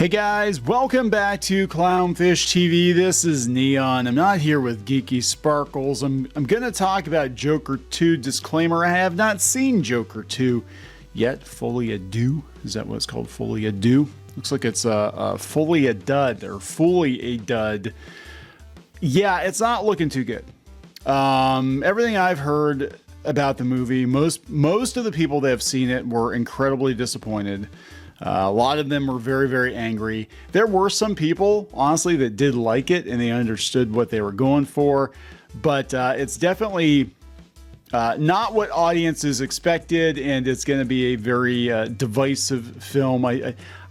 Hey guys, welcome back to Clownfish TV. This is Neon. I'm not here with Geeky Sparkles. I'm going to talk about Joker 2. Disclaimer, I have not seen Joker 2 yet. Fully a do. Is that what it's called? Fully a do? Looks like it's fully a dud or fully a dud. Yeah, it's not looking too good. Everything I've heard about the movie, most of the people that have seen it were incredibly disappointed. A lot of them were very, very angry. There were some people, honestly, that did like it and they understood what they were going for. But it's definitely not what audiences expected, and it's going to be a very divisive film.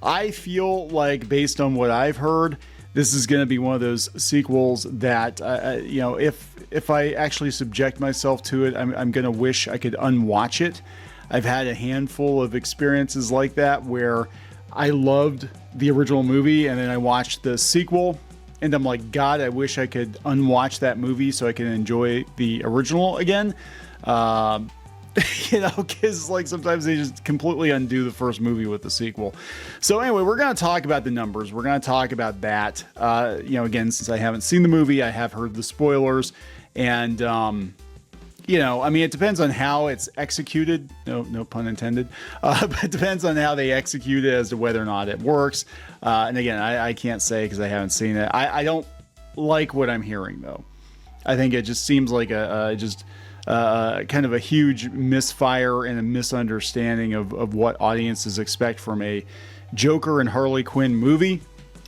I feel like, based on what I've heard, this is going to be one of those sequels that, you know, if I actually subject myself to it, I'm going to wish I could unwatch it. I've had a handful of experiences like that where I loved the original movie and then I watched the sequel and I'm like, God, I wish I could unwatch that movie so I can enjoy the original again. You know, because like sometimes they just completely undo the first movie with the sequel. So anyway, we're going to talk about the numbers. We're going to talk about that. You know, again, since I haven't seen the movie, I have heard the spoilers and, you know, I mean, it depends on how it's executed. No pun intended. But it depends on how they execute it as to whether or not it works. And again, I can't say because I haven't seen it. I don't like what I'm hearing, though. I think it just seems like kind of a huge misfire and a misunderstanding of what audiences expect from a Joker and Harley Quinn movie.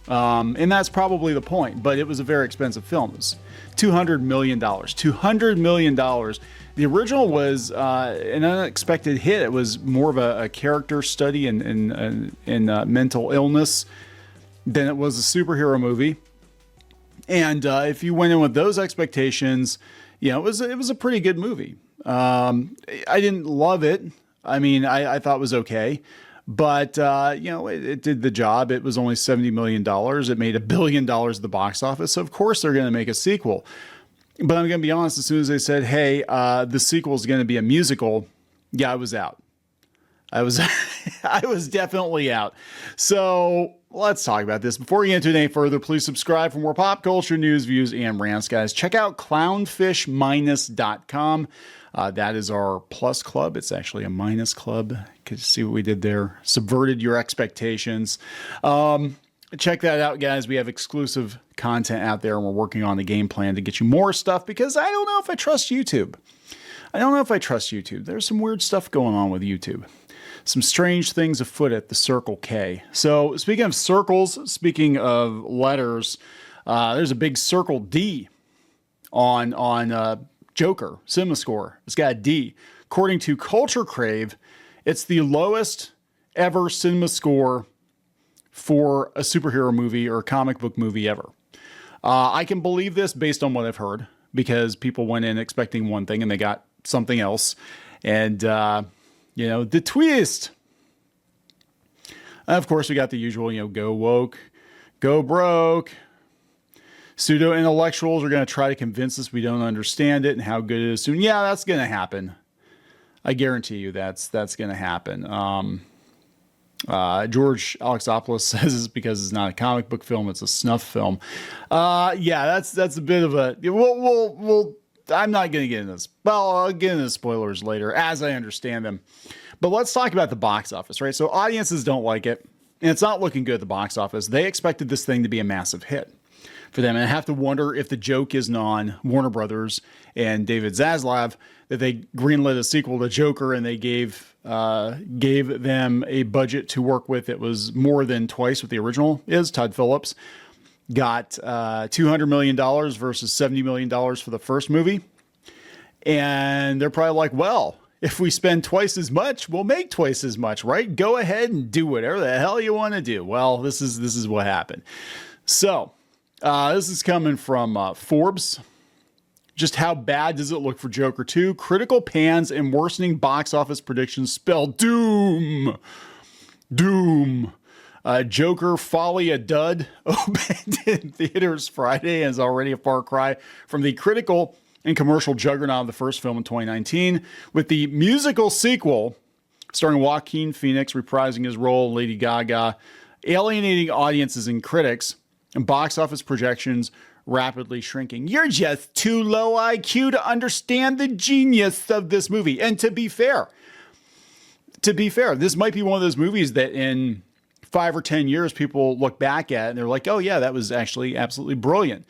And that's probably the point, but it was a very expensive film. It was $200 million. $200 million. The original was an unexpected hit. It was more of a character study in mental illness than it was a superhero movie. And if you went in with those expectations, you know, it was a pretty good movie. I didn't love it. I mean, I thought it was okay. But, you know, it did the job. It was only $70 million. It made $1 billion at the box office. So, of course, they're going to make a sequel. But I'm going to be honest, as soon as they said, hey, the sequel is going to be a musical, yeah, I was out. I was definitely out. So let's talk about this. Before we get into it any further, please subscribe for more pop culture news, views, and rants, guys. Check out clownfish-.com. That is our plus club. It's actually a minus club. Could you see what we did there? Subverted your expectations. Check that out, guys. We have exclusive content out there, and we're working on the game plan to get you more stuff because I don't know if I trust YouTube. There's some weird stuff going on with YouTube. Some strange things afoot at the Circle K. So speaking of circles, speaking of letters, there's a big Circle D on Joker, Cinemascore. It's got a D. According to Culture Crave, it's the lowest ever Cinemascore for a superhero movie or a comic book movie ever. I can believe this based on what I've heard because people went in expecting one thing and they got something else. And, you know, the twist. Of course, we got the usual, you know, go woke, go broke. Pseudo-intellectuals are going to try to convince us we don't understand it and how good it is. Soon, yeah, that's going to happen. I guarantee you that's going to happen. George Alexopoulos says it's because it's not a comic book film; it's a snuff film. Yeah, that's a bit of a. We'll I'm not going to get into this. Well, I'll get into the spoilers later as I understand them. But let's talk about the box office, right? So audiences don't like it, and it's not looking good at the box office. They expected this thing to be a massive hit for them. And I have to wonder if the joke isn't on Warner Brothers and David Zaslav that they greenlit a sequel to Joker and they gave them a budget to work with that was more than twice what the original is. Todd Phillips got $200 million versus $70 million for the first movie. And they're probably like, well, if we spend twice as much, we'll make twice as much, right? Go ahead and do whatever the hell you want to do. Well, this is what happened. So this is coming from Forbes. Just how bad does it look for Joker 2? Critical pans and worsening box office predictions spell doom. Doom. Joker Folly a Dud opened in theaters Friday and is already a far cry from the critical and commercial juggernaut of the first film in 2019, with the musical sequel starring Joaquin Phoenix reprising his role, Lady Gaga, alienating audiences and critics, and box office projections rapidly shrinking. You're just too low IQ to understand the genius of this movie. And to be fair, this might be one of those movies that in 5 or 10 years, people look back at and they're like, oh yeah, that was actually absolutely brilliant.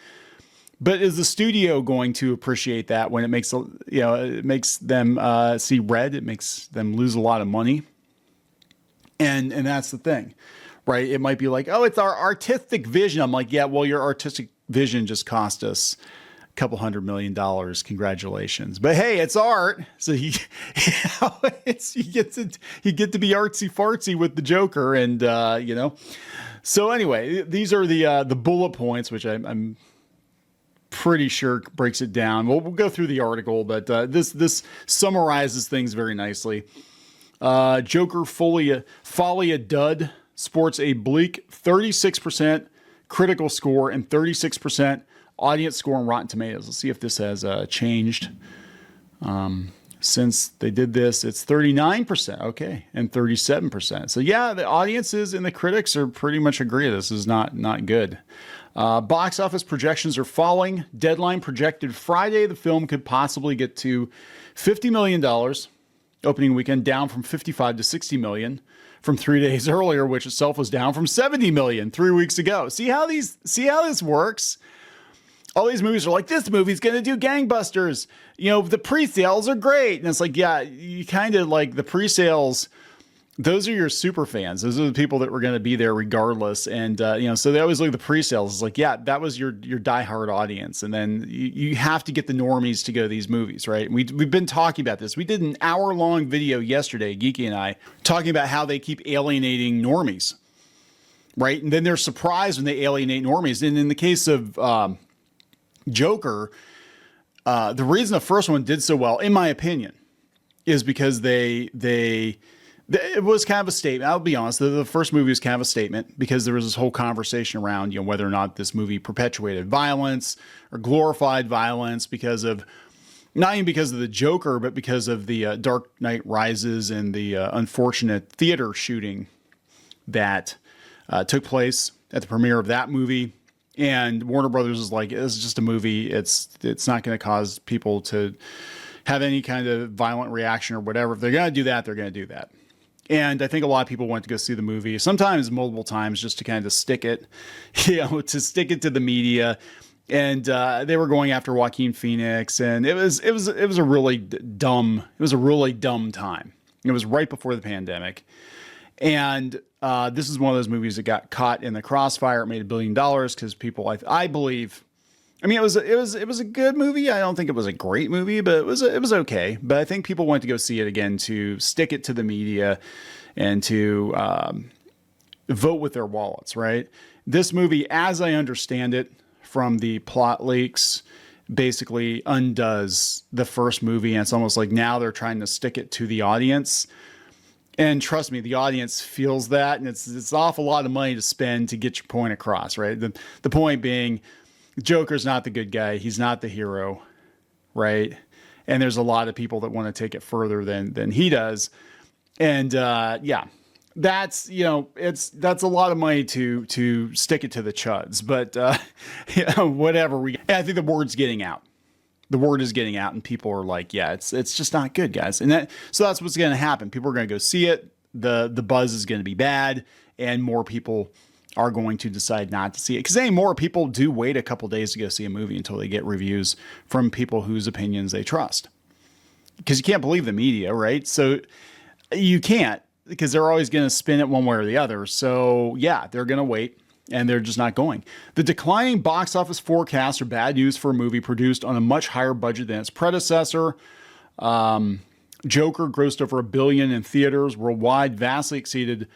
But is the studio going to appreciate that when it makes, it makes them see red? It makes them lose a lot of money. And that's the thing, right? It might be like, oh, it's our artistic vision. I'm like, yeah, well, your artistic vision just cost us a couple $100 million. Congratulations. But hey, it's art. So you get to be artsy fartsy with the Joker. And, so anyway, these are the bullet points, which I'm pretty sure breaks it down. We'll go through the article, but this summarizes things very nicely. Joker Folly a Dud sports a bleak 36% critical score and 36% audience score on Rotten Tomatoes. Let's see if this has changed. Since they did this, it's 39%. Okay. And 37%. So yeah, the audiences and the critics are pretty much agree this is not good. Box office projections are falling. Deadline projected Friday the film could possibly get to $50 million opening weekend, down from 55 to 60 million from 3 days earlier, which itself was down from 70 million 3 weeks ago. See how this works? All these movies are like, this movie's going to do gangbusters. The pre-sales are great. And it's like, yeah, you kind of like the pre-sales. Those are your super fans. Those are the people that were going to be there regardless. And, so they always look at the pre-sales. It's like, yeah, that was your diehard audience. And then you have to get the normies to go to these movies, right? We've been talking about this. We did an hour-long video yesterday, Geeky and I, talking about how they keep alienating normies, right? And then they're surprised when they alienate normies. And in the case of Joker, the reason the first one did so well, in my opinion, is because it was kind of a statement. I'll be honest. The first movie was kind of a statement because there was this whole conversation around, whether or not this movie perpetuated violence or glorified violence not even because of the Joker, but because of the Dark Knight Rises and the unfortunate theater shooting that took place at the premiere of that movie. And Warner Brothers is like, it's just a movie. It's not going to cause people to have any kind of violent reaction or whatever. If they're going to do that, they're going to do that. And I think a lot of people went to go see the movie, sometimes multiple times, just to kind of stick it, to stick it to the media. And they were going after Joaquin Phoenix, and it was a really dumb time. It was right before the pandemic, and this is one of those movies that got caught in the crossfire. It made $1 billion because people, I believe. I mean, it was a good movie. I don't think it was a great movie, but it was okay. But I think people went to go see it again to stick it to the media and to vote with their wallets, right? This movie, as I understand it from the plot leaks, basically undoes the first movie. And it's almost like now they're trying to stick it to the audience. And trust me, the audience feels that. And it's an awful lot of money to spend to get your point across, right? The point being, Joker's not the good guy. He's not the hero, right? And there's a lot of people that want to take it further than he does. And that's a lot of money to stick it to the chuds. But whatever. I think the word's getting out. The word is getting out, and people are like, yeah, it's just not good, guys. And so that's what's going to happen. People are going to go see it. The buzz is going to be bad, and more people are going to decide not to see it. Because anymore, people do wait a couple days to go see a movie until they get reviews from people whose opinions they trust. Because you can't believe the media, right? So you can't, because they're always going to spin it one way or the other. So yeah, they're going to wait, and they're just not going. The declining box office forecasts are bad news for a movie produced on a much higher budget than its predecessor. Joker grossed over $1 billion in theaters worldwide, vastly exceeded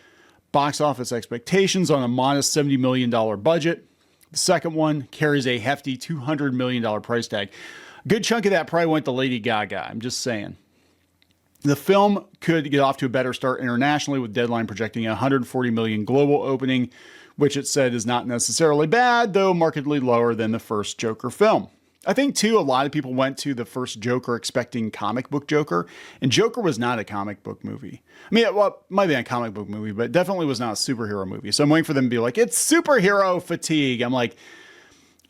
box office expectations on a modest $70 million budget. The second one carries a hefty $200 million price tag. A good chunk of that probably went to Lady Gaga. I'm just saying. The film could get off to a better start internationally, with Deadline projecting a $140 million global opening, which it said is not necessarily bad, though markedly lower than the first Joker film. I think too, a lot of people went to the first Joker expecting comic book Joker, and Joker was not a comic book movie. I mean, well, it might be a comic book movie, but it definitely was not a superhero movie. So I'm waiting for them to be like, it's superhero fatigue. I'm like,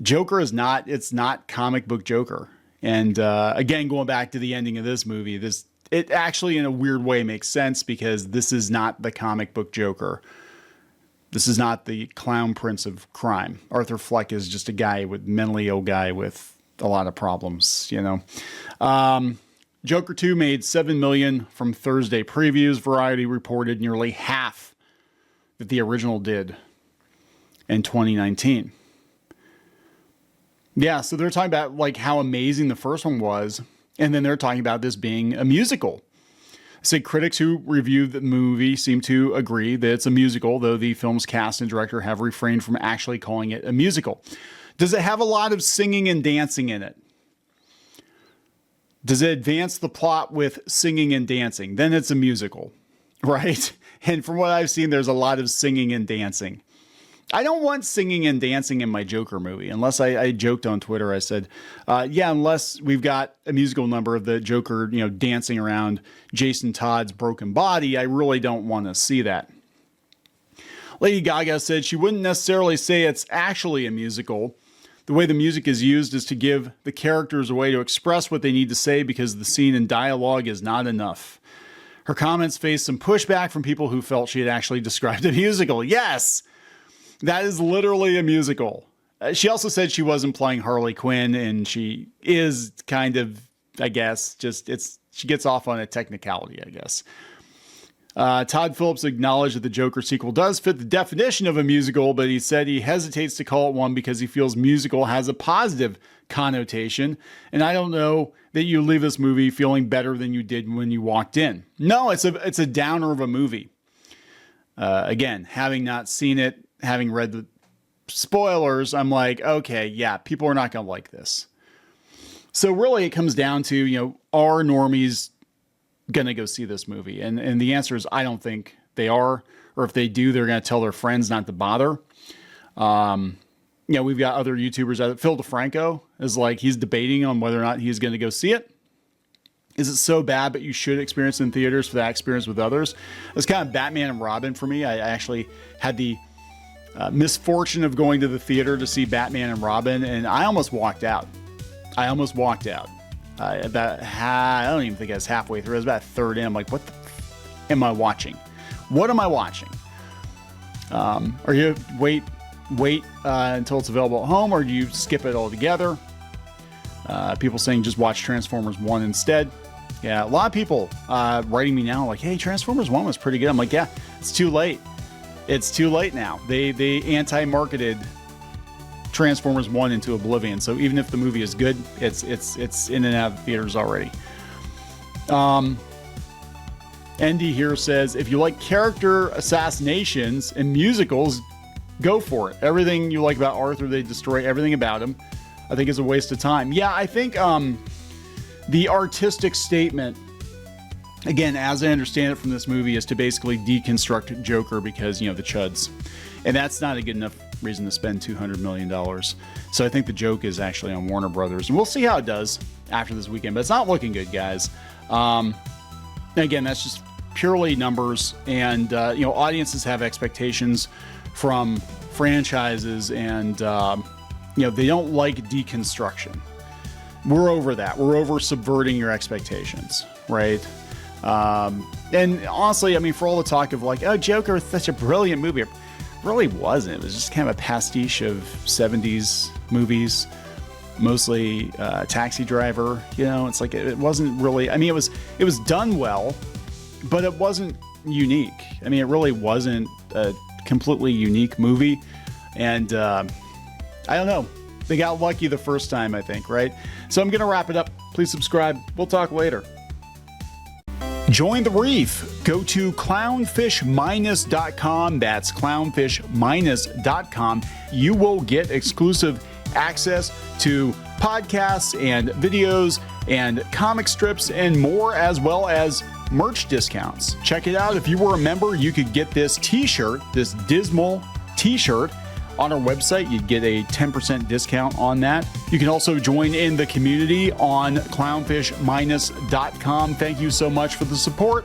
Joker is not, it's not comic book Joker. And again, going back to the ending of this movie, it actually in a weird way makes sense because this is not the comic book Joker. This is not the clown prince of crime. Arthur Fleck is just a guy mentally ill guy with a lot of problems, you know. Joker 2 made $7 million from Thursday previews. Variety reported nearly half that the original did in 2019. Yeah, so they're talking about like how amazing the first one was, and then they're talking about this being a musical. Say critics who reviewed the movie seem to agree that it's a musical, though the film's cast and director have refrained from actually calling it a musical. Does it have a lot of singing and dancing in it? Does it advance the plot with singing and dancing? Then it's a musical, right? And from what I've seen, there's a lot of singing and dancing. I don't want singing and dancing in my Joker movie, unless I joked on Twitter. I said, yeah, unless we've got a musical number of the Joker, you know, dancing around Jason Todd's broken body, I really don't want to see that. Lady Gaga said she wouldn't necessarily say it's actually a musical. The way the music is used is to give the characters a way to express what they need to say because the scene and dialogue is not enough. Her comments faced some pushback from people who felt she had actually described a musical. Yes! That is literally a musical. She also said she wasn't playing Harley Quinn, and she is kind of, I guess, she gets off on a technicality, I guess. Todd Phillips acknowledged that the Joker sequel does fit the definition of a musical, but he said he hesitates to call it one because he feels musical has a positive connotation. And I don't know that you leave this movie feeling better than you did when you walked in. No, it's a downer of a movie. Again, having not seen it, having read the spoilers, I'm like, okay, yeah, people are not going to like this. So really it comes down to, you know, are normies going to go see this movie? And the answer is, I don't think they are. Or if they do, they're going to tell their friends not to bother. You know, we've got other YouTubers out. Phil DeFranco is like, he's debating on whether or not he's going to go see it. Is it so bad, but you should experience it in theaters for that experience with others? It's kind of Batman and Robin for me. I actually had the misfortune of going to the theater to see Batman and Robin, and I almost walked out. I don't even think I was halfway through. I was about a third in. I'm like, what am I watching? What am I watching? Are you wait until it's available at home, or do you skip it altogether? People saying just watch Transformers 1 instead. Yeah, a lot of people writing me now like, hey, Transformers 1 was pretty good. I'm like, yeah, it's too late. It's too late now. They anti-marketed Transformers 1 into oblivion. So even if the movie is good, it's in and out of theaters already. Andy here says, if you like character assassinations and musicals, go for it. Everything you like about Arthur, they destroy everything about him. I think is a waste of time. Yeah, I think the artistic statement, again, as I understand it from this movie, is to basically deconstruct Joker because, you know, the chuds. And that's not a good enough reason to spend $200 million. So I think the joke is actually on Warner Brothers. And we'll see how it does after this weekend. But it's not looking good, guys. Again, that's just purely numbers. And, you know, audiences have expectations from franchises. And, you know, they don't like deconstruction. We're over that. We're over subverting your expectations, right? And honestly, I mean, for all the talk of like, oh, Joker is such a brilliant movie, it really wasn't. It was just kind of a pastiche of 70s movies, mostly Taxi Driver. You know, it's like it wasn't really. I mean, it was done well, but it wasn't unique. I mean, it really wasn't a completely unique movie, and I don't know. They got lucky the first time, I think, right? So I'm gonna wrap it up. Please subscribe. We'll talk later. Join the reef. Go to clownfish-.com. That's clownfish-.com. You will get exclusive access to podcasts and videos and comic strips and more, as well as merch discounts. Check it out. If you were a member, you could get this t-shirt, this dismal t-shirt, on our website, you'd get a 10% discount on that. You can also join in the community on clownfish-.com. Thank you so much for the support.